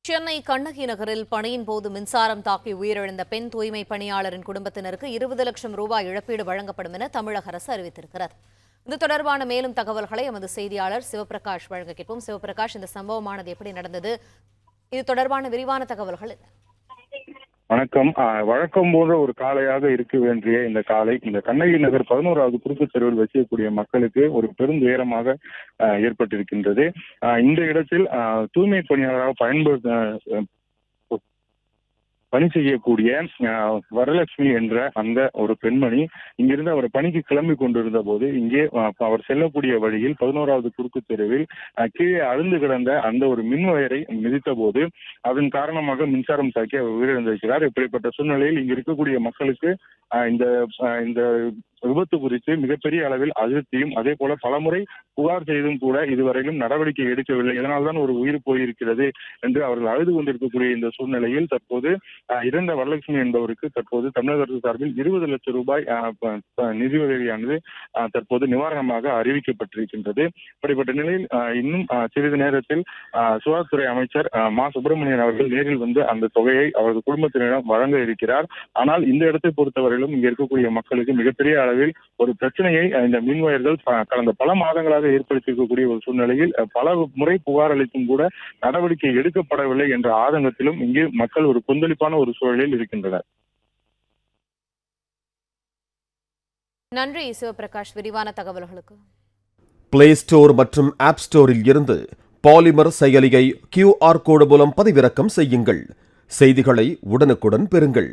சென்னை கண்ணகி நகரில் பணியின் போது மின்சாரம் தாக்கி உயிரிழந்த பெண் தூய்மை பணியாளரின் குடும்பத்தினருக்கு 20 லட்சம் ரூபாய் இழப்பீடு வழங்கப்படும் என தமிழக அரசு அறிவித்திருக்கிறது. இது தொடர்பான மேலும் தகவல்களை எமது செய்தியாளர் சிவபிரகாஷ் வழங்க கேட்போம். சிவபிரகாஷ், இந்த சம்பவமானது எப்படி நடந்தது? இது தொடர்பான விரிவான தகவல்கள் என்ன? வணக்கம். வழக்கம் போன்ற ஒரு காலையாக இருக்க வேண்டிய இந்த காலை இந்த கண்ணகி நகர் 11வது குறுக்கு தெருவில் வசிக்கக்கூடிய மக்களுக்கு ஒரு பெருந்துயரமாக ஏற்பட்டிருக்கின்றது. இந்த இடத்தில் தூய்மை பணியாளராக பணி செய்யக்கூடிய வரலட்சுமி என்ற அந்த ஒரு பெண்மணி இங்கிருந்து அவர் பணிக்கு கிளம்பி கொண்டிருந்த போது இங்கே அவர் செல்லக்கூடிய வழியில் 11வது குறுக்கு தெருவில் கீழே அழுந்து கிடந்த அந்த ஒரு மின் வயரை மிதித்த போது அதன் காரணமாக மின்சாரம் தாக்கி அவர் உயிரிழந்திருக்கிறார். இப்படிப்பட்ட சூழ்நிலையில் இங்கு இருக்கக்கூடிய மக்களுக்கு இந்த விபத்து குறித்து மிகப்பெரிய அளவில் அதிருப்தியும் அதே போல பலமுறை புகார் செய்தும் கூட இதுவரையிலும் நடவடிக்கை எடுக்கவில்லை. இதனால்தான் ஒரு உயிர் போயிருக்கிறது என்று அவர்கள் அழுது கொண்டிருக்கக்கூடிய இந்த சூழ்நிலையில் தற்போது இறந்த வரலட்சுமி என்பவருக்கு தற்போது தமிழக அரசு சார்பில் 20 லட்சம் ரூபாய் நிதி உதவியானது தற்போது நிவாரணமாக அறிவிக்கப்பட்டிருக்கின்றது. இப்படிப்பட்ட நிலையில் இன்னும் சிறிது நேரத்தில் சுகாதாரத்துறை அமைச்சர் மா சுப்பிரமணியன் அவர்கள் நேரில் வந்து அந்த தொகையை அவரது குடும்பத்தினரிடம் வழங்க இருக்கிறார். ஆனால் இந்த இடத்தை பொறுத்தவரையிலும் இங்க இருக்கக்கூடிய மக்களுக்கு மிகப்பெரிய அளவில் ஒரு பிரச்சனையை இந்த மின்வயர்கள் கடந்த பல மாதங்களாக ஏற்படுத்தியிருக்கக்கூடிய ஒரு சூழ்நிலையில் பல முறை புகார் அளித்தும் கூட நடவடிக்கை எடுக்கப்படவில்லை என்ற ஆதங்கத்திலும் இங்கு மக்கள் ஒரு கொந்தளிப்பான ஒரு சூழலில் இருக்கின்றனர். நன்றி சிவபிரகாஷ், விரிவான தகவல்களுக்கு. பிளே ஸ்டோர் மற்றும் ஆப் ஸ்டோரில் இருந்து பாலிமர் செயலியை QR கோடு மூலம் பதிவிறக்கம் செய்யுங்கள். செய்திகளை உடனுக்குடன் பெறுங்கள்.